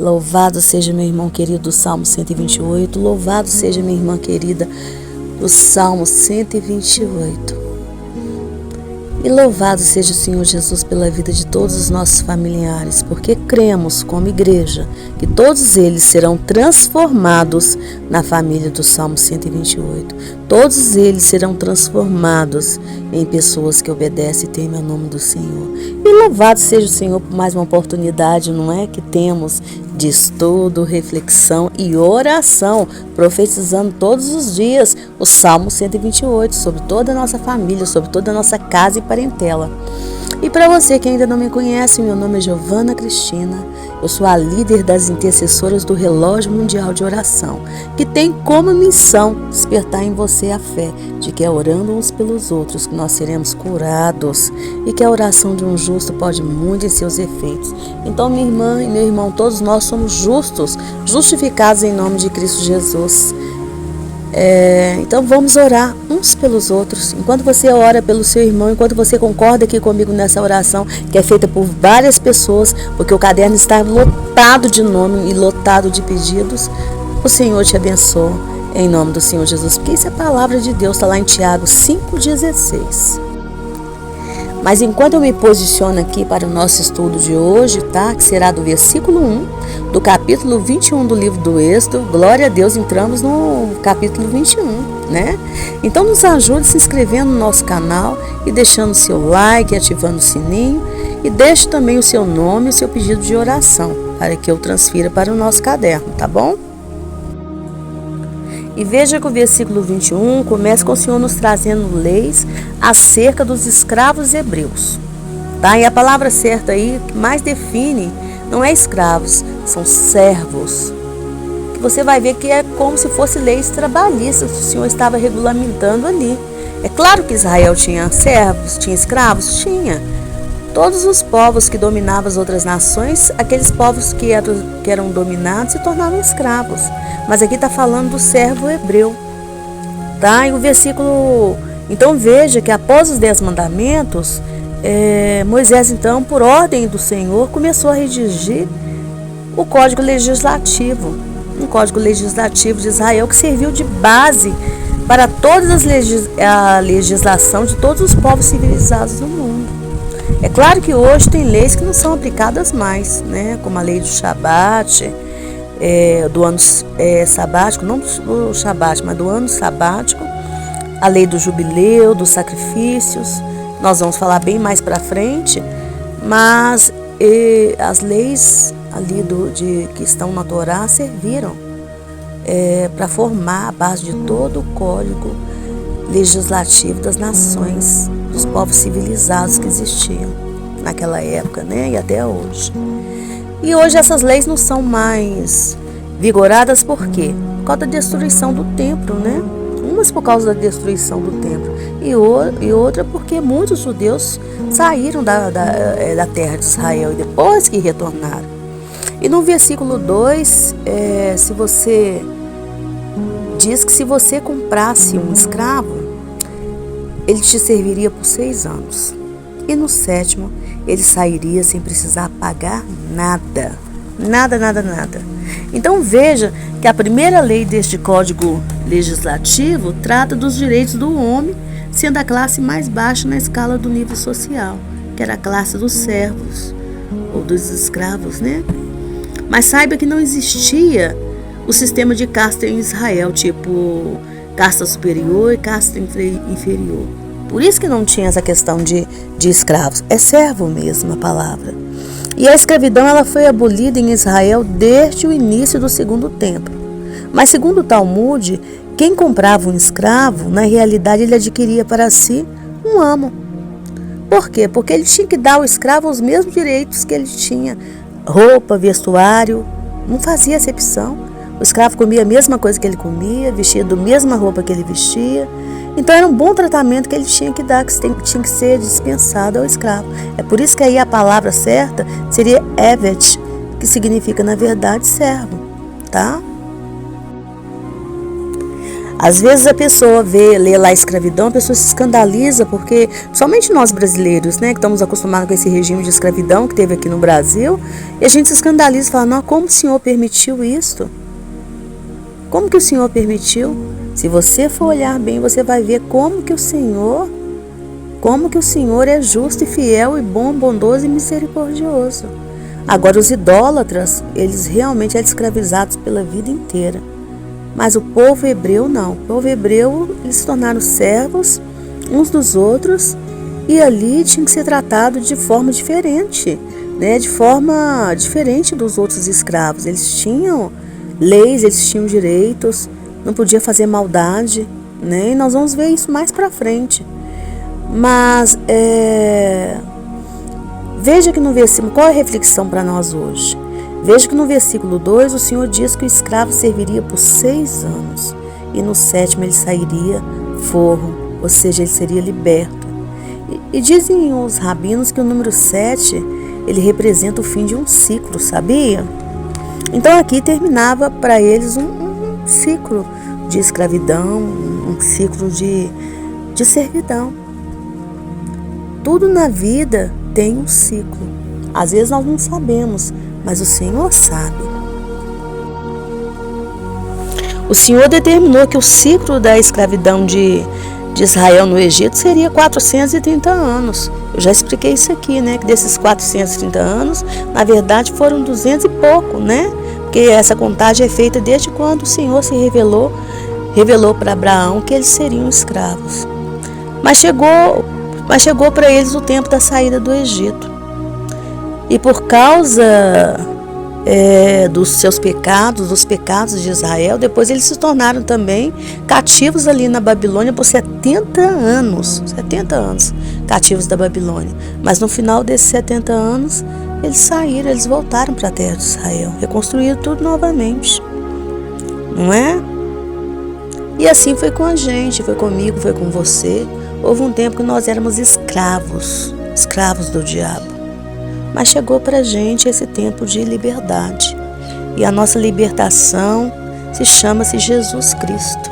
Louvado seja meu irmão querido do Salmo 128. Louvado seja minha irmã querida do Salmo 128. E louvado seja o Senhor Jesus pela vida de todos os nossos familiares, porque cremos como igreja que todos eles serão transformados na família do Salmo 128. Todos eles serão transformados em pessoas que obedecem e temem ao nome do Senhor. E louvado seja o Senhor por mais uma oportunidade, não é, que temos de estudo, reflexão e oração, profetizando todos os dias o Salmo 128 sobre toda a nossa família, sobre toda a nossa casa e parentela. E para você que ainda não me conhece, meu nome é Giovana Cristina, eu sou a líder das intercessoras do Relógio Mundial de Oração, que tem como missão despertar em você a fé de que é orando uns pelos outros que nós seremos curados e que a oração de um justo pode muito em seus efeitos. Então, minha irmã e meu irmão, todos nós somos justos, justificados em nome de Cristo Jesus. Então vamos orar uns pelos outros. Enquanto você ora pelo seu irmão, enquanto você concorda aqui comigo nessa oração, que é feita por várias pessoas, porque o caderno está lotado de nome e lotado de pedidos, o Senhor te abençoe em nome do Senhor Jesus, porque isso é a palavra de Deus, está lá em Tiago 5,16. Mas enquanto eu me posiciono aqui para o nosso estudo de hoje, tá? Que será do versículo 1 do capítulo 21 do livro do Êxodo. Glória a Deus, entramos no capítulo 21, né? Então nos ajude se inscrevendo no nosso canal e deixando o seu like, ativando o sininho, e deixe também o seu nome e o seu pedido de oração para que eu transfira para o nosso caderno, tá bom? E veja que o versículo 21 começa com o Senhor nos trazendo leis acerca dos escravos hebreus. Tá? E a palavra certa aí, que mais define, não é escravos, são servos. Que você vai ver que é como se fosse leis trabalhistas que o Senhor estava regulamentando ali. É claro que Israel tinha servos, tinha escravos, tinha. Todos os povos que dominavam as outras nações, aqueles povos que eram dominados se tornavam escravos. Mas aqui está falando do servo hebreu. Tá? E o versículo... Então veja que após os 10 mandamentos, Moisés então, por ordem do Senhor, começou a redigir o Código Legislativo. Um Código Legislativo de Israel que serviu de base para toda a legislação de todos os povos civilizados do mundo. É claro que hoje tem leis que não são aplicadas mais, né? Como a lei do Shabat, do ano sabático, não do Shabat, mas do ano sabático, a lei do jubileu, dos sacrifícios. Nós vamos falar bem mais para frente, mas as leis ali que estão na Torá serviram para formar a base de todo o código legislativo das nações, dos povos civilizados que existiam naquela época, né? E até hoje. E hoje essas leis não são mais vigoradas por quê? Por causa da destruição do templo, né? Umas por causa da destruição do templo e outra porque muitos judeus saíram da terra de Israel e depois que retornaram. E no versículo 2, diz que se você comprasse um escravo, ele te serviria por 6 anos. E no 7º, ele sairia sem precisar pagar nada. Nada, nada, nada. Então veja que a primeira lei deste Código Legislativo trata dos direitos do homem, sendo a classe mais baixa na escala do nível social, que era a classe dos servos, ou dos escravos, né? Mas saiba que não existia o sistema de casta em Israel, tipo casta superior e casta inferior. Por isso que não tinha essa questão de escravos. É servo mesmo a palavra. E a escravidão ela foi abolida em Israel desde o início do Segundo Templo. Mas segundo o Talmud, quem comprava um escravo, na realidade ele adquiria para si um amo. Por quê? Porque ele tinha que dar ao escravo os mesmos direitos que ele tinha. Roupa, vestuário, não fazia acepção. O escravo comia a mesma coisa que ele comia, vestia da mesma roupa que ele vestia. Então era um bom tratamento que ele tinha que dar, que tinha que ser dispensado ao escravo. É por isso que aí a palavra certa seria Evet, que significa na verdade servo, tá? Às vezes a pessoa lê lá a escravidão, a pessoa se escandaliza, porque somente nós brasileiros, né, que estamos acostumados com esse regime de escravidão que teve aqui no Brasil, e a gente se escandaliza e fala, não, como o Senhor permitiu isto? Como que o Senhor permitiu? Se você for olhar bem, você vai ver como que o Senhor é justo e fiel e bom, bondoso e misericordioso. Agora os idólatras, eles realmente eram escravizados pela vida inteira. Mas o povo hebreu não. O povo hebreu, eles se tornaram servos uns dos outros e ali tinha que ser tratado de forma diferente, né? De forma diferente dos outros escravos. Eles tinham leis, eles tinham direitos, não podia fazer maldade, né? E nós vamos ver isso mais para frente. Mas veja que no versículo, qual é a reflexão para nós hoje? Veja que no versículo 2 o Senhor diz que o escravo serviria por 6 anos e no 7º ele sairia forro, ou seja, ele seria liberto. E dizem os rabinos que o número 7 ele representa o fim de um ciclo, sabia? Então aqui terminava para eles um ciclo de escravidão, um ciclo de servidão. Tudo na vida tem um ciclo. Às vezes nós não sabemos, mas o Senhor sabe. O Senhor determinou que o ciclo da escravidão de Israel no Egito seria 430 anos. Eu já expliquei isso aqui, né? Que desses 430 anos, na verdade foram 200 e pouco, né? Porque essa contagem é feita desde quando o Senhor se revelou para Abraão que eles seriam escravos. Mas chegou para eles o tempo da saída do Egito. E por causa dos seus pecados, dos pecados de Israel, depois eles se tornaram também cativos ali na Babilônia por 70 anos, cativos da Babilônia. Mas no final desses 70 anos, eles saíram, eles voltaram para a terra de Israel, reconstruíram tudo novamente, não é? E assim foi com a gente, foi comigo, foi com você. Houve um tempo que nós éramos escravos do diabo. Mas chegou para a gente esse tempo de liberdade. E a nossa libertação chama-se Jesus Cristo.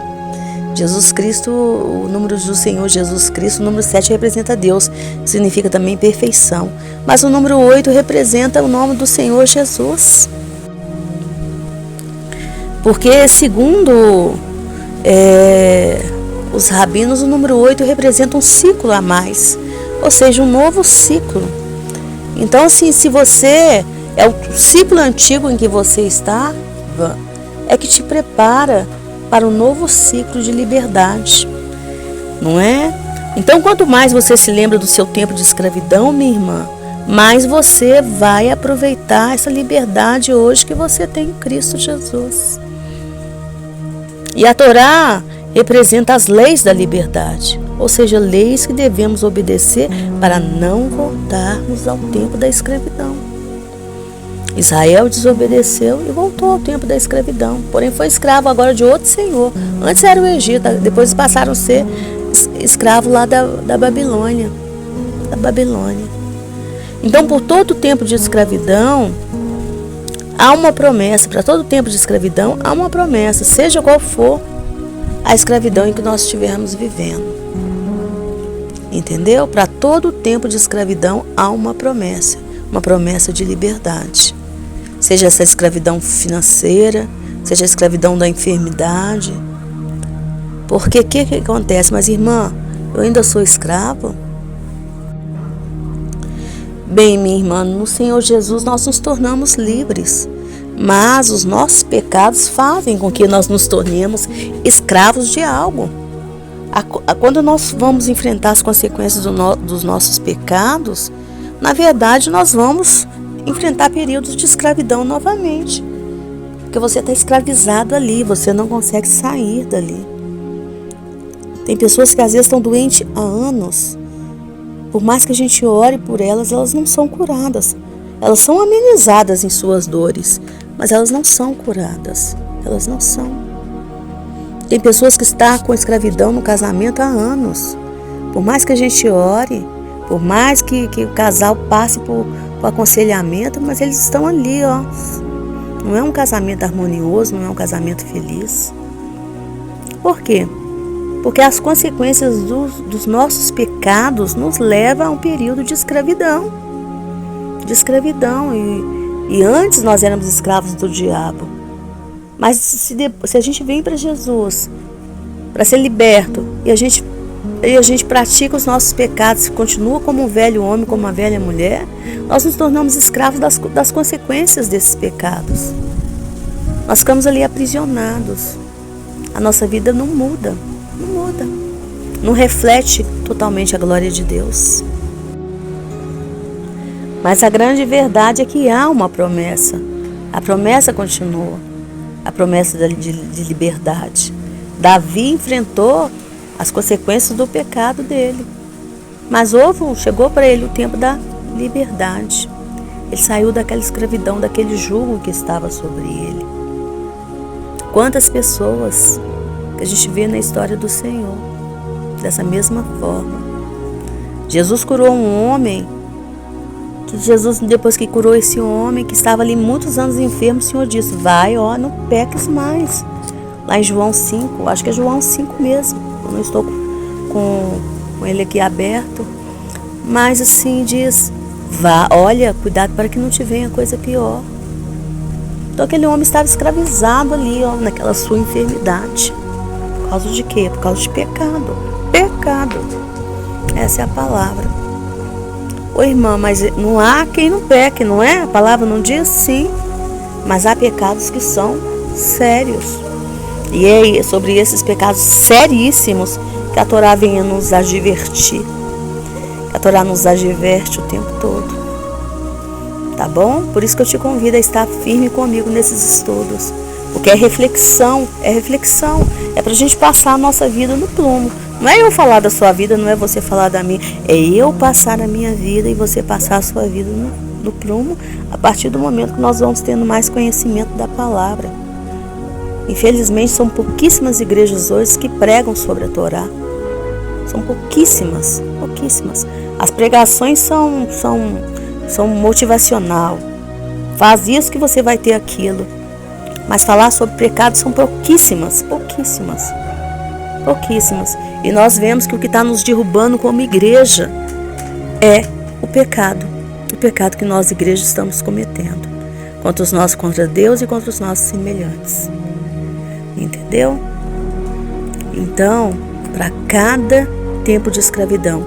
Jesus Cristo, o número do Senhor Jesus Cristo, o número 7 representa Deus, que significa também perfeição. Mas o número 8 representa o nome do Senhor Jesus. Porque segundo os rabinos, o número 8 representa um ciclo a mais, ou seja, um novo ciclo. Então, assim, se você é o ciclo antigo em que você está, é que te prepara para um novo ciclo de liberdade, não é? Então, quanto mais você se lembra do seu tempo de escravidão, minha irmã, mais você vai aproveitar essa liberdade hoje que você tem em Cristo Jesus. E a Torá representa as leis da liberdade, ou seja, leis que devemos obedecer para não voltarmos ao tempo da escravidão. Israel desobedeceu e voltou ao tempo da escravidão, porém foi escravo agora de outro senhor. Antes era o Egito, depois passaram a ser escravos lá da Babilônia. Então, por todo o tempo de escravidão, há uma promessa. Para todo o tempo de escravidão, há uma promessa, seja qual for a escravidão em que nós estivermos vivendo. Entendeu? Para todo o tempo de escravidão há uma promessa de liberdade. Seja essa escravidão financeira, seja a escravidão da enfermidade. Porque o que acontece? Mas, irmã, eu ainda sou escravo? Bem, minha irmã, no Senhor Jesus nós nos tornamos livres. Mas os nossos pecados fazem com que nós nos tornemos escravos de algo. Quando nós vamos enfrentar as consequências dos nossos pecados, na verdade nós vamos enfrentar períodos de escravidão novamente. Porque você está escravizado ali, você não consegue sair dali. Tem pessoas que às vezes estão doentes há anos. Por mais que a gente ore por elas, elas não são curadas. Elas são amenizadas em suas dores, mas elas não são curadas. Elas não são. Tem pessoas que estão com escravidão no casamento há anos. Por mais que a gente ore, por mais que o casal passe por aconselhamento, mas eles estão ali, ó. Não é um casamento harmonioso, não é um casamento feliz. Por quê? Porque as consequências dos nossos pecados nos levam a um período de escravidão. E antes nós éramos escravos do diabo. Mas se a gente vem para Jesus, para ser liberto, e a gente pratica os nossos pecados, continua como um velho homem, como uma velha mulher, nós nos tornamos escravos das consequências desses pecados. Nós ficamos ali aprisionados. A nossa vida não muda. Não reflete totalmente a glória de Deus. Mas a grande verdade é que há uma promessa. A promessa continua. A promessa de liberdade. Davi enfrentou as consequências do pecado dele. Mas chegou para ele o tempo da liberdade. Ele saiu daquela escravidão, daquele jugo que estava sobre ele. Quantas pessoas que a gente vê na história do Senhor, dessa mesma forma. Jesus curou um homem, depois que curou esse homem, que estava ali muitos anos enfermo, o Senhor disse, vai, não peques mais. Lá em João 5, acho que é João 5 mesmo, eu não estou com ele aqui aberto, mas assim diz, vá, olha, cuidado para que não te venha coisa pior. Então aquele homem estava escravizado ali, naquela sua enfermidade. Por causa de quê? Por causa de pecado. Pecado. Essa é a palavra. Irmã, mas não há quem não peque, não é? A palavra não diz? Sim. Mas há pecados que são sérios. E é sobre esses pecados seríssimos que a Torá vem nos advertir. Que a Torá nos adverte o tempo todo. Tá bom? Por isso que eu te convido a estar firme comigo nesses estudos. Porque é reflexão. É pra gente passar a nossa vida no plumo. Não é eu falar da sua vida, não é você falar da minha. É eu passar a minha vida e você passar a sua vida no plumo, a partir do momento que nós vamos tendo mais conhecimento da palavra. Infelizmente, são pouquíssimas igrejas hoje que pregam sobre a Torá. São pouquíssimas. As pregações são motivacional. Faz isso que você vai ter aquilo. Mas falar sobre pecado são pouquíssimas. E nós vemos que o que está nos derrubando como igreja é o pecado. O pecado que nós, igreja, estamos cometendo. Contra Deus e contra os nossos semelhantes. Entendeu? Então, para cada tempo de escravidão,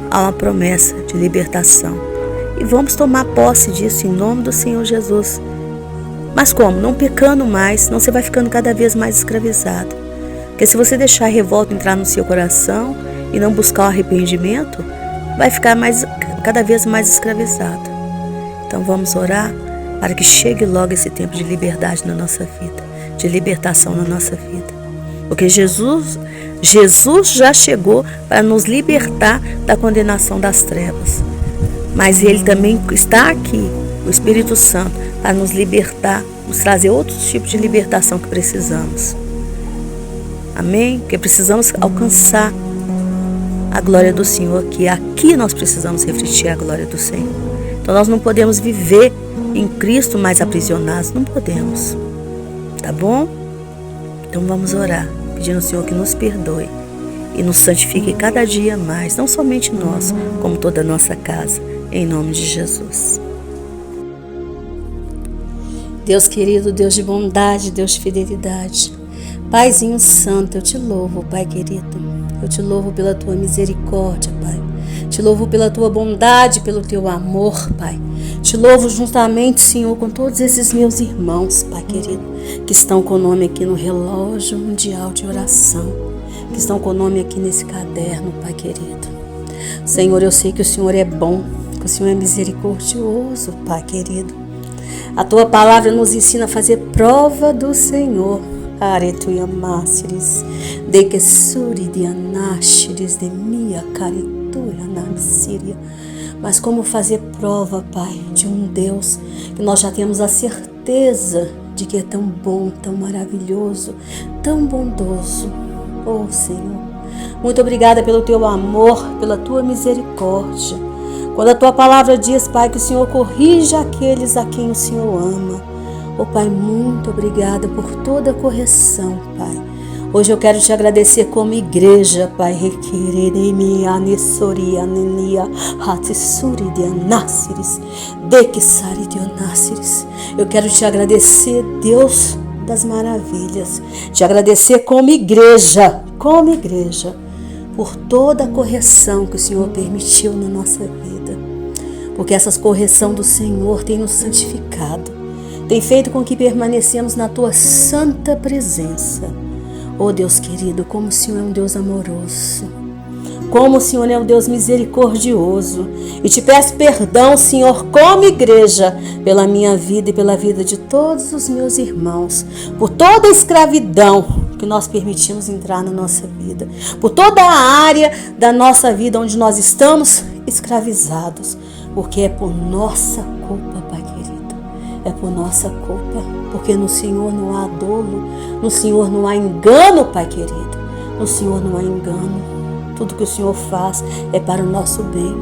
há uma promessa de libertação. E vamos tomar posse disso em nome do Senhor Jesus. Mas como? Não pecando mais, senão você vai ficando cada vez mais escravizado. Porque se você deixar a revolta entrar no seu coração e não buscar o arrependimento, vai ficar cada vez mais escravizado. Então vamos orar para que chegue logo esse tempo de liberdade na nossa vida, de libertação na nossa vida. Porque Jesus já chegou para nos libertar da condenação das trevas. Mas Ele também está aqui, o Espírito Santo, para nos libertar, nos trazer outros tipos de libertação que precisamos. Amém? Porque precisamos alcançar a glória do Senhor, que aqui nós precisamos refletir a glória do Senhor. Então nós não podemos viver em Cristo mais aprisionados, não podemos. Tá bom? Então vamos orar, pedindo ao Senhor que nos perdoe e nos santifique cada dia mais, não somente nós, como toda a nossa casa, em nome de Jesus. Deus querido, Deus de bondade, Deus de fidelidade, Paizinho Santo, eu te louvo, Pai querido. Eu te louvo pela tua misericórdia, Pai. Te louvo pela tua bondade, pelo teu amor, Pai. Te louvo juntamente, Senhor, com todos esses meus irmãos, Pai querido, que estão com o nome aqui no relógio mundial de oração, que estão com o nome aqui nesse caderno, Pai querido. Senhor, eu sei que o Senhor é bom, que o Senhor é misericordioso, Pai querido. A tua palavra nos ensina a fazer prova do Senhor. Aretuia máceres, de que suri de anáceres de minha caritura na síria. Mas como fazer prova, Pai, de um Deus que nós já temos a certeza de que é tão bom, tão maravilhoso, tão bondoso. Oh, Senhor, muito obrigada pelo teu amor, pela tua misericórdia. Quando a tua palavra diz, Pai, que o Senhor corrija aqueles a quem o Senhor ama. Oh, Pai, muito obrigada por toda a correção, Pai. Hoje eu quero te agradecer como igreja, Pai. Eu quero te agradecer, Deus das maravilhas. Te agradecer como igreja, por toda a correção que o Senhor permitiu na nossa vida. Porque essas correções do Senhor têm nos santificado, tem feito com que permanecemos na tua santa presença. Oh Deus querido, como o Senhor é um Deus amoroso, como o Senhor é um Deus misericordioso. E te peço perdão, Senhor, como igreja, pela minha vida e pela vida de todos os meus irmãos, por toda a escravidão que nós permitimos entrar na nossa vida, por toda a área da nossa vida onde nós estamos escravizados, porque é por nossa culpa, Pai querido. É por nossa culpa, porque no Senhor não há dolo, no Senhor não há engano, Pai querido. No Senhor não há engano. Tudo que o Senhor faz é para o nosso bem.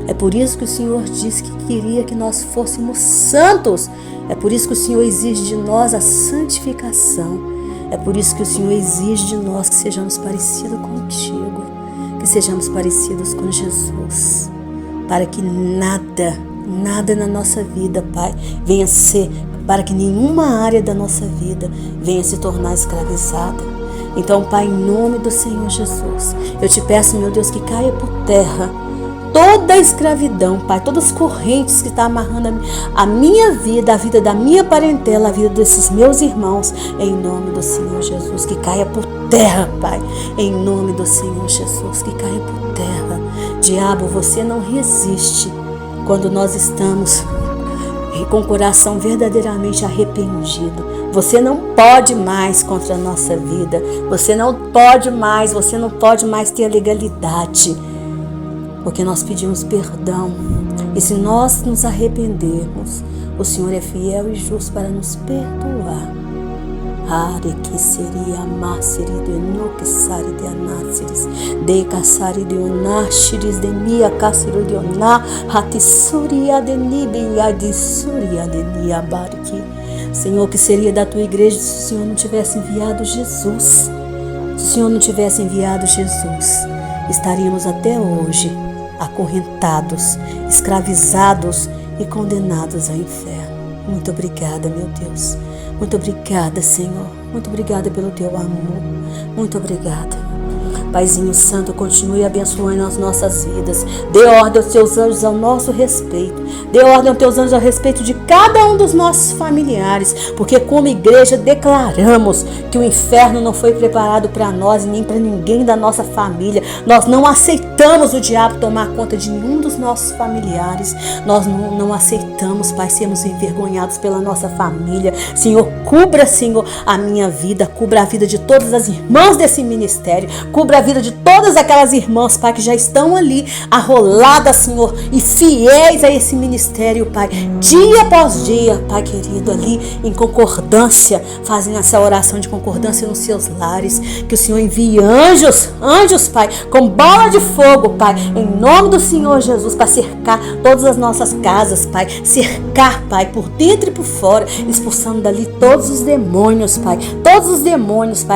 É por isso que o Senhor disse que queria que nós fôssemos santos. É por isso que o Senhor exige de nós a santificação. É por isso que o Senhor exige de nós que sejamos parecidos contigo, que sejamos parecidos com Jesus, para que nada na nossa vida, Pai, venha ser, para que nenhuma área da nossa vida venha se tornar escravizada. Então, Pai, em nome do Senhor Jesus, eu te peço, meu Deus, que caia por terra toda a escravidão, Pai, todas as correntes que estão amarrando a minha vida, a vida da minha parentela, a vida desses meus irmãos, em nome do Senhor Jesus, que caia por terra, Pai, em nome do Senhor Jesus, que caia por terra. Diabo, você não resiste quando nós estamos com o coração verdadeiramente arrependido. Você não pode mais contra a nossa vida. Você não pode mais ter a legalidade. Porque nós pedimos perdão. E se nós nos arrependermos, o Senhor é fiel e justo para nos perdoar. Are que seria amassiri de noquissari de anáceres, de caçari de onáceres, de mia caçiro de oná, ratisuria de nibia de suria de niabarque. Senhor, que seria da tua igreja se o Senhor não tivesse enviado Jesus? Se o Senhor não tivesse enviado Jesus, estaríamos até hoje acorrentados, escravizados e condenados ao inferno. Muito obrigada, meu Deus. Muito obrigada, Senhor. Muito obrigada pelo teu amor. Muito obrigada. Paizinho Santo, continue abençoando as nossas vidas. Dê ordem aos teus anjos ao nosso respeito. Dê ordem aos teus anjos a respeito de cada um dos nossos familiares. Porque como igreja declaramos que o inferno não foi preparado para nós e nem para ninguém da nossa família. Nós não aceitamos o diabo tomar conta de nenhum dos nossos familiares. Nós não aceitamos, Pai, sermos envergonhados pela nossa família. Senhor, cubra, Senhor, a minha vida. Cubra a vida de todas as irmãs desse ministério. Cubra a vida de todas aquelas irmãs, Pai, que já estão ali arroladas, Senhor, e fiéis a esse ministério, Pai, dia após dia, Pai querido, ali em concordância, fazendo essa oração de concordância nos seus lares. Que o Senhor envie anjos, Pai, com bola de fogo, Pai, em nome do Senhor Jesus, para cercar todas as nossas casas, Pai, cercar, Pai, por dentro e por fora, expulsando dali todos os demônios, Pai,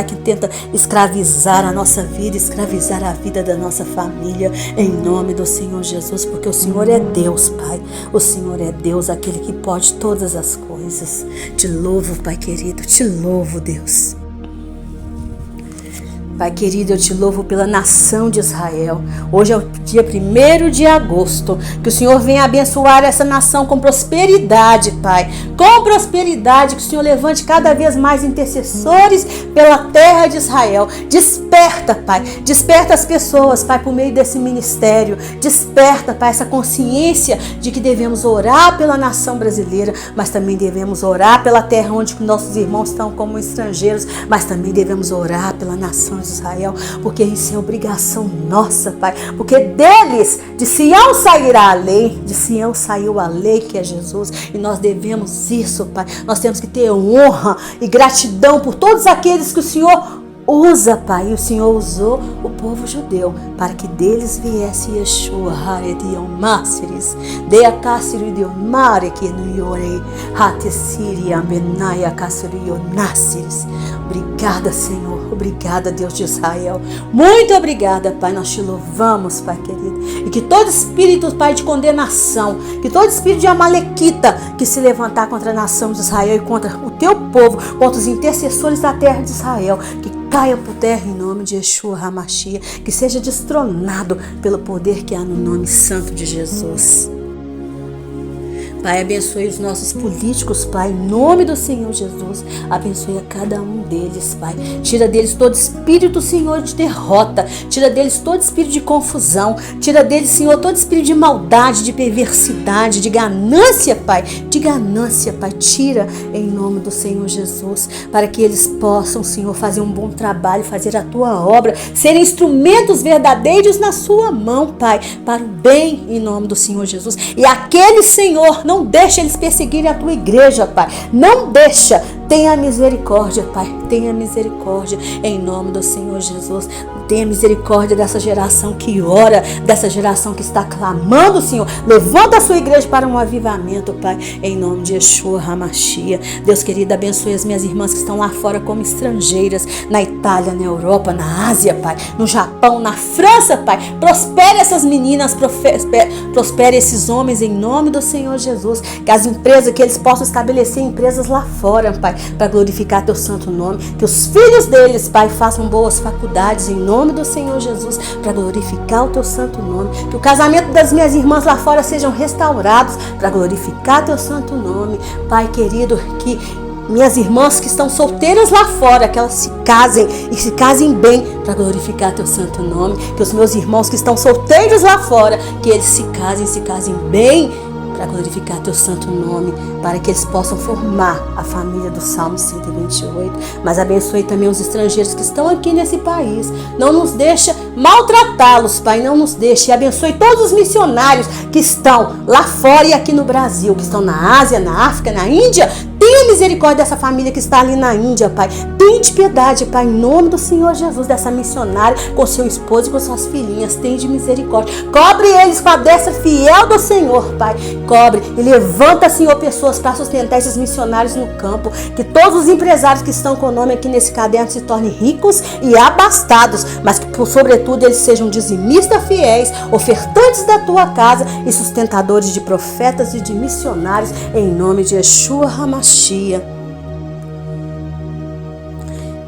que tentam escravizar a nossa vida, escravizar a vida da nossa família, em nome do Senhor Jesus, porque o Senhor é Deus, Pai. O Senhor é Deus, aquele que pode todas as coisas. Te louvo, Pai querido, te louvo, Deus. Pai querido, eu te louvo pela nação de Israel. Hoje é o dia 1º de agosto. Que o Senhor venha abençoar essa nação com prosperidade, Pai. Com prosperidade, que o Senhor levante cada vez mais intercessores pela terra de Israel. Desperta, Pai. Desperta as pessoas, Pai, por meio desse ministério. Desperta, Pai, essa consciência de que devemos orar pela nação brasileira, mas também devemos orar pela terra onde nossos irmãos estão como estrangeiros, mas também devemos orar pela nação de Israel, porque isso é obrigação nossa, Pai, porque deles, de Sião sairá a lei, de Sião saiu a lei que é Jesus, e nós devemos isso, Pai. Nós temos que ter honra e gratidão por todos aqueles que o Senhor usa, Pai, e o Senhor usou o povo judeu para que deles viesse Yeshua, Harediomasiris, Dea Cássiro de Omare, que no Yorei, Hatessiri, Amenaia Cássiro Ionasiris. Obrigada, Senhor. Obrigada, Deus de Israel. Muito obrigada, Pai. Nós te louvamos, Pai querido. E que todo espírito, Pai, de condenação, que todo espírito de amalequita que se levantar contra a nação de Israel e contra o teu povo, contra os intercessores da terra de Israel, que caia por terra em nome de Yeshua HaMashiach, que seja destronado pelo poder que há no nome santo de Jesus. Pai, abençoe os nossos políticos, Pai, em nome do Senhor Jesus. Abençoe a cada um deles, Pai. Tira deles todo espírito, Senhor, de derrota. Tira deles todo espírito de confusão. Tira deles, Senhor, todo espírito de maldade, de perversidade, de ganância, Pai. De ganância, Pai. Tira em nome do Senhor Jesus, para que eles possam, Senhor, fazer um bom trabalho, fazer a tua obra, serem instrumentos verdadeiros na sua mão, Pai, para o bem em nome do Senhor Jesus. E aquele, Senhor, não deixa eles perseguirem a tua igreja, Pai. Não deixa. Tenha misericórdia, Pai. Tenha misericórdia em nome do Senhor Jesus. Tenha misericórdia dessa geração que ora, dessa geração que está clamando, Senhor. Levanta a sua igreja para um avivamento, Pai, em nome de Yeshua HaMashiach. Deus querido, abençoe as minhas irmãs que estão lá fora como estrangeiras, na Itália, na Europa, na Ásia, Pai, no Japão, na França, Pai. Prospere essas meninas, prospere esses homens em nome do Senhor Jesus. Que as empresas, que eles possam estabelecer empresas lá fora, Pai, para glorificar teu santo nome. Que os filhos deles, Pai, façam boas faculdades em nome do Senhor Jesus, para glorificar o teu santo nome. Que o casamento das minhas irmãs lá fora sejam restaurados para glorificar teu santo nome. Pai querido, que minhas irmãs que estão solteiras lá fora, que elas se casem e se casem bem para glorificar teu santo nome. Que os meus irmãos que estão solteiros lá fora, que eles se casem bem para glorificar teu santo nome, para que eles possam formar a família do Salmo 128. Mas abençoe também os estrangeiros que estão aqui nesse país. Não nos deixa maltratá-los, Pai, não nos deixe. E abençoe todos os missionários que estão lá fora e aqui no Brasil, que estão na Ásia, na África, na Índia. Tenha misericórdia dessa família que está ali na Índia, Pai. Tende piedade, Pai, em nome do Senhor Jesus, dessa missionária com seu esposo e com suas filhinhas. Tende misericórdia. Cobre eles com a destra fiel do Senhor, Pai. Cobre e levanta, Senhor, pessoas para sustentar esses missionários no campo. Que todos os empresários que estão com o nome aqui nesse caderno se tornem ricos e abastados, mas que, sobretudo, eles sejam dizimistas fiéis, ofertantes da tua casa e sustentadores de profetas e de missionários, em nome de Yeshua HaMashiach.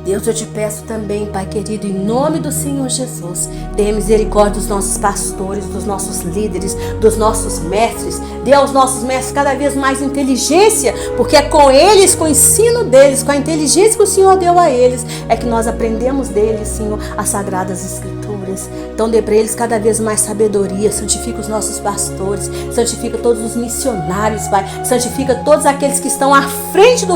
Deus, eu te peço também, Pai querido, em nome do Senhor Jesus, tenha misericórdia dos nossos pastores, dos nossos líderes, dos nossos mestres. Dê aos nossos mestres cada vez mais inteligência, porque é com eles, com o ensino deles, com a inteligência que o Senhor deu a eles, é que nós aprendemos deles, Senhor, as sagradas escrituras. Então dê para eles cada vez mais sabedoria. Santifica os nossos pastores, santifica todos os missionários, Pai, santifica todos aqueles que estão à frente do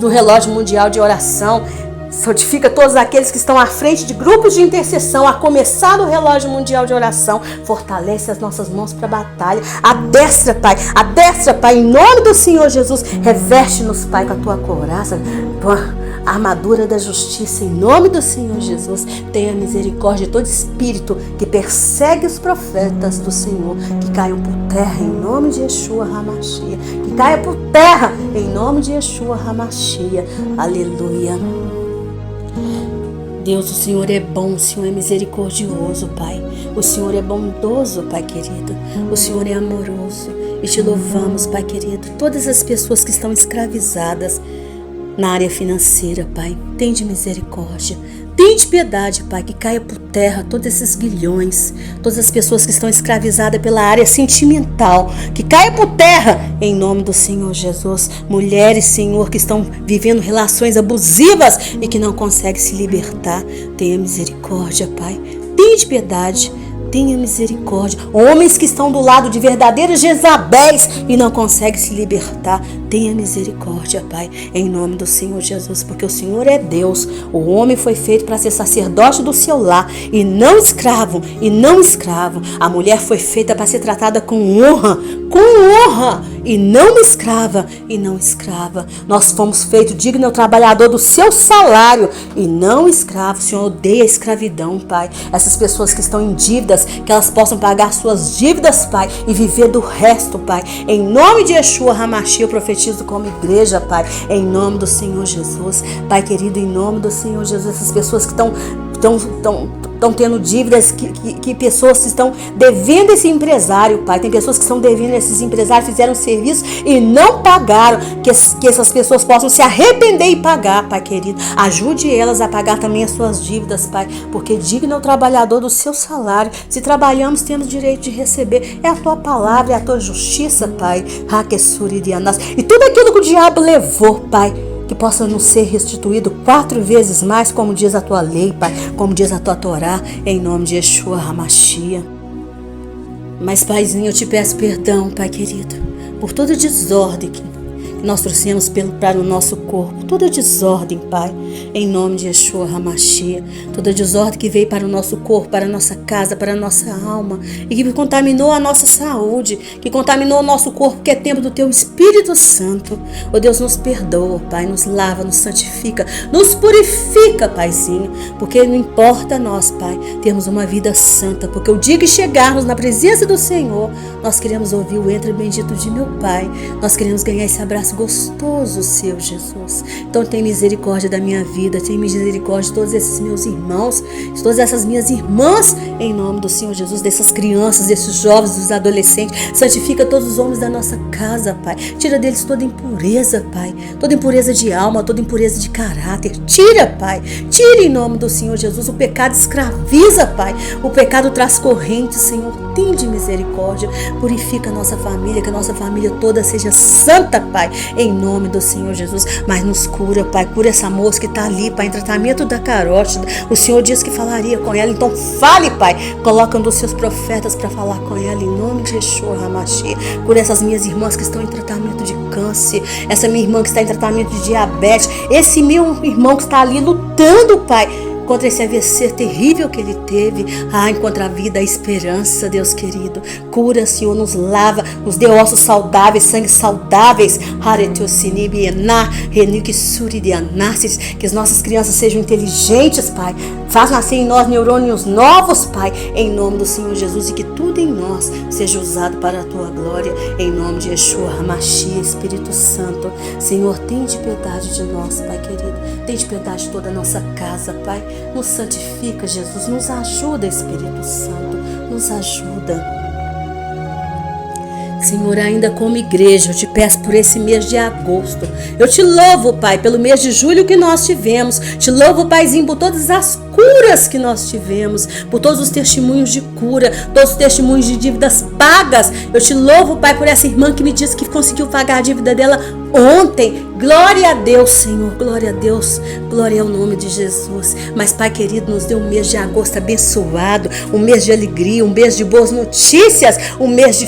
relógio mundial de oração. Santifica todos aqueles que estão à frente de grupos de intercessão, a começar do relógio mundial de oração. Fortalece as nossas mãos para a batalha. Adestra, Pai, em nome do Senhor Jesus. Reveste-nos, Pai, com a tua couraça, com a armadura da justiça, em nome do Senhor Jesus. Tenha misericórdia de todo espírito que persegue os profetas do Senhor, que caiam por terra, em nome de Yeshua HaMashiach. Que caia por terra, em nome de Yeshua HaMashiach. Aleluia. Deus, o Senhor é bom, o Senhor é misericordioso, Pai. O Senhor é bondoso, Pai querido. O Senhor é amoroso. E te louvamos, Pai querido. Todas as pessoas que estão escravizadas na área financeira, Pai, tende misericórdia. Tende piedade, Pai, que caia por terra todos esses guilhões, todas as pessoas que estão escravizadas pela área sentimental, que caia por terra, em nome do Senhor Jesus. Mulheres, Senhor, que estão vivendo relações abusivas e que não conseguem se libertar, tenha misericórdia, Pai. Tende piedade. Tenha misericórdia. Homens que estão do lado de verdadeiras Jezabéis e não conseguem se libertar, Tenha misericórdia, Pai, em nome do Senhor Jesus, porque o Senhor é Deus. O homem foi feito para ser sacerdote do seu lar e não escravo, A mulher foi feita para ser tratada com honra e não escrava, Nós fomos feitos digno ao trabalhador do seu salário e não escravo. O Senhor odeia a escravidão, Pai. Essas pessoas que estão em dívidas, que elas possam pagar suas dívidas, Pai, e viver do resto, Pai. Em nome de Yeshua HaMashiach, eu profetizo como igreja, Pai, em nome do Senhor Jesus. Pai querido, em nome do Senhor Jesus, essas pessoas que estão tendo dívidas, que pessoas estão devendo esse empresário, Pai. Tem pessoas que estão devendo esses empresários, fizeram serviço e não pagaram. Que essas pessoas possam se arrepender e pagar, Pai querido. Ajude elas a pagar também as suas dívidas, Pai, porque digno é o trabalhador do seu salário. Se trabalhamos, temos direito de receber. É a tua palavra, é a tua justiça, Pai. E tudo aquilo que o diabo levou, Pai, que possa nos ser restituído 4 vezes mais, como diz a tua lei, Pai, como diz a tua Torá, em nome de Yeshua HaMashiach. Mas, Paizinho, eu te peço perdão, Pai querido, por toda desordem que nós trouxemos para o nosso corpo, toda desordem, Pai, em nome de Yeshua HaMashiach, toda desordem que veio para o nosso corpo, para a nossa casa, para a nossa alma, e que contaminou a nossa saúde, que contaminou o nosso corpo, que é templo do Teu Espírito Santo. Oh Deus, nos perdoa, Pai, nos lava, nos santifica, nos purifica, Paizinho, porque não importa nós, Pai, termos uma vida santa, porque o dia que chegarmos na presença do Senhor, nós queremos ouvir o entre bendito de meu Pai, nós queremos ganhar esse abraço gostoso seu, Jesus. Então tem misericórdia da minha vida, tem misericórdia de todos esses meus irmãos, de todas essas minhas irmãs, em nome do Senhor Jesus, dessas crianças, desses jovens, dos adolescentes. Santifica todos os homens da nossa casa, Pai. Tira deles toda impureza, Pai, toda impureza de alma, toda impureza de caráter. Tira, Pai, tira em nome do Senhor Jesus. O pecado escraviza, Pai, o pecado traz corrente, Senhor. Tem de misericórdia, purifica a nossa família, que a nossa família toda seja santa, Pai, em nome do Senhor Jesus. Mas nos cura, Pai, cura essa moça que está ali, Pai, em tratamento da carótida. O Senhor disse que falaria com ela, então fale, Pai, coloca um dos seus profetas para falar com ela, em nome de Yeshua HaMashiach. Cura essas minhas irmãs que estão em tratamento de câncer, essa minha irmã que está em tratamento de diabetes, esse meu irmão que está ali lutando, Pai, contra esse AVC terrível que ele teve. Encontra a vida, a esperança, Deus querido. Cura, Senhor, nos lava, nos dê ossos saudáveis, sangue saudáveis. Que as nossas crianças sejam inteligentes, Pai. Faz nascer em nós neurônios novos, Pai, em nome do Senhor Jesus, e que tudo em nós seja usado para a Tua glória, em nome de Yeshua HaMashiach, Espírito Santo. Senhor, tem de piedade de nós, Pai querido. Tem de piedade de toda a nossa casa, Pai. Nos santifica, Jesus. Nos ajuda, Espírito Santo. Nos ajuda. Senhor, ainda como igreja, eu te peço por esse mês de agosto. Eu te louvo, Pai, pelo mês de julho que nós tivemos. Te louvo, Paizinho, por todas as curas que nós tivemos, por todos os testemunhos de cura, todos os testemunhos de dívidas pagas. Eu te louvo, Pai, por essa irmã que me disse que conseguiu pagar a dívida dela ontem. Glória a Deus, Senhor, glória a Deus, glória ao nome de Jesus. Mas, Pai querido, nos dê um mês de agosto abençoado, um mês de alegria, um mês de boas notícias, um mês de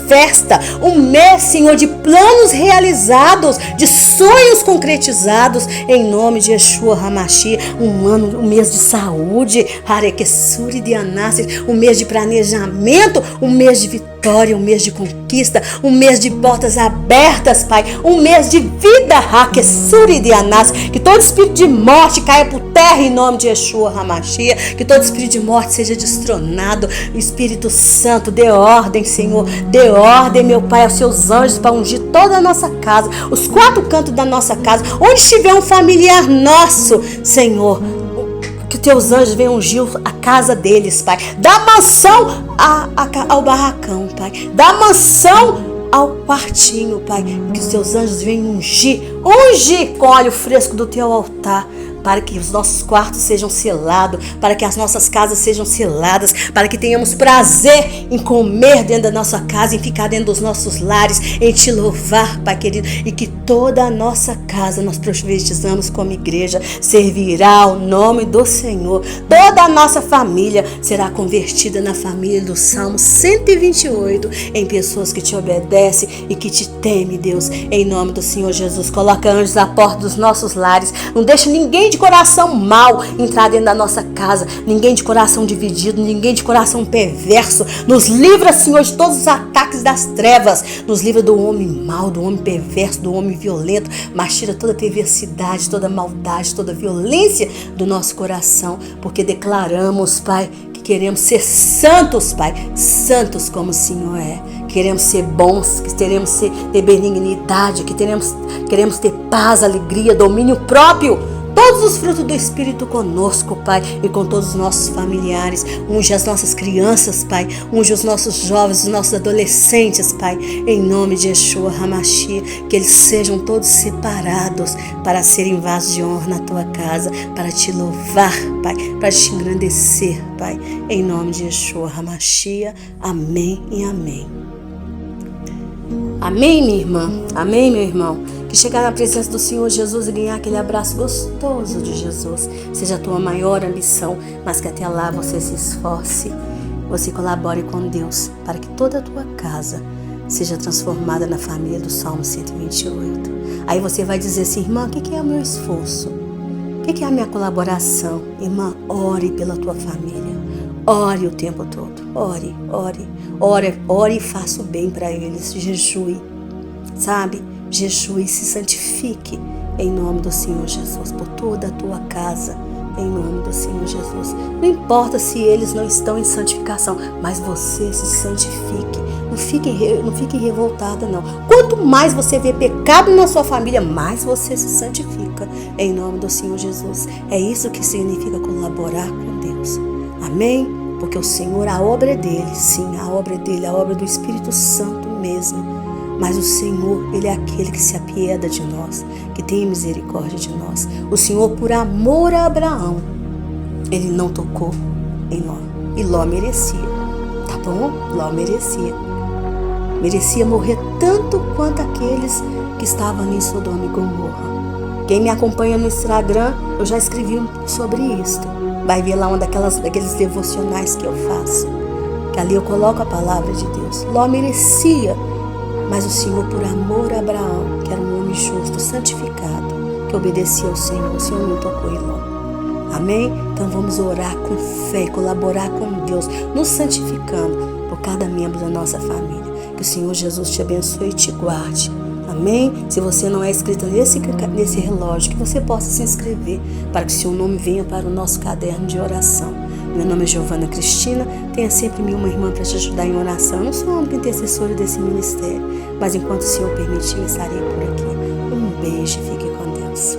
festa, um mês, Senhor, de planos realizados, de sonhos concretizados, em nome de Yeshua HaMashiach. Um mês de saúde, um mês de planejamento, um mês de vitória, um mês de conquista, um mês de portas abertas, Pai, um mês de vida, que todo espírito de morte caia por terra em nome de Yeshua HaMashiach, que todo espírito de morte seja destronado. Espírito Santo, dê ordem, Senhor, dê ordem, meu Pai, aos seus anjos para ungir toda a nossa casa, os 4 cantos da nossa casa, onde estiver um familiar nosso, Senhor, que teus anjos venham ungir a casa deles, Pai. Da mansão ao barracão, Pai. Da mansão ao quartinho, Pai. Que os teus anjos venham ungir com óleo fresco do teu altar. para que os nossos quartos sejam selados, para que as nossas casas sejam seladas, para que tenhamos prazer em comer dentro da nossa casa, em ficar dentro dos nossos lares, em te louvar, Pai querido, e que toda a nossa casa nós profetizamos como igreja, servirá ao nome do Senhor. Toda a nossa família será convertida na família do Salmo 128, em pessoas que te obedecem e que te temem, Deus, em nome do Senhor Jesus. Coloca anjos à porta dos nossos lares, não deixa ninguém de coração mau entrar dentro da nossa casa, ninguém de coração dividido, ninguém de coração perverso. Nos livra, Senhor, de todos os ataques das trevas, nos livra do homem mau, do homem perverso, do homem violento, mas tira toda perversidade, toda maldade, toda violência do nosso coração, porque declaramos, Pai, que queremos ser santos, Pai, santos como o Senhor é. Queremos ser bons, que queremos ter benignidade, que queremos ter paz, alegria, domínio próprio. Todos os frutos do Espírito conosco, Pai, e com todos os nossos familiares. Unge as nossas crianças, Pai. Unge os nossos jovens, os nossos adolescentes, Pai. Em nome de Yeshua HaMashiach, que eles sejam todos separados para serem vasos de honra na Tua casa, para Te louvar, Pai, para Te engrandecer, Pai. Em nome de Yeshua HaMashiach. Amém e amém. Amém, minha irmã. Amém, meu irmão. Que chegar na presença do Senhor Jesus e ganhar aquele abraço gostoso de Jesus seja a tua maior ambição, mas que até lá você se esforce, você colabore com Deus para que toda a tua casa seja transformada na família do Salmo 128. Aí você vai dizer assim: irmã, o que é o meu esforço? O que é a minha colaboração? Irmã, ore pela tua família. Ore o tempo todo. Ore e faça o bem para eles. Jejue, sabe? Jejue e se santifique em nome do Senhor Jesus, por toda a tua casa, em nome do Senhor Jesus. Não importa se eles não estão em santificação, mas você se santifique. Não fique revoltada, não. Quanto mais você vê pecado na sua família, mais você se santifica em nome do Senhor Jesus. É isso que significa colaborar com Deus. Amém? Porque o Senhor, a obra é dele, sim, a obra é dele, a obra do Espírito Santo mesmo. Mas o Senhor, Ele é aquele que se apieda de nós, que tem misericórdia de nós. O Senhor, por amor a Abraão, Ele não tocou em Ló. E Ló merecia, tá bom? Ló merecia. Merecia morrer tanto quanto aqueles que estavam em Sodoma e Gomorra. Quem me acompanha no Instagram, eu já escrevi sobre isso. Vai ver lá daqueles devocionais que eu faço. Que ali eu coloco a palavra de Deus. Ló merecia. Mas o Senhor, por amor a Abraão, que era um homem justo, santificado, que obedecia ao Senhor, o Senhor não tocou em Ló. Amém? Então vamos orar com fé, colaborar com Deus, nos santificando por cada membro da nossa família. Que o Senhor Jesus te abençoe e te guarde. Amém? Se você não é inscrito nesse relógio, que você possa se inscrever para que seu nome venha para o nosso caderno de oração. Meu nome é Giovana Cristina, tenha sempre uma irmã para te ajudar em oração. Eu não sou a única intercessora desse ministério, mas enquanto o Senhor permitir, eu estarei por aqui. Um beijo e fique com Deus.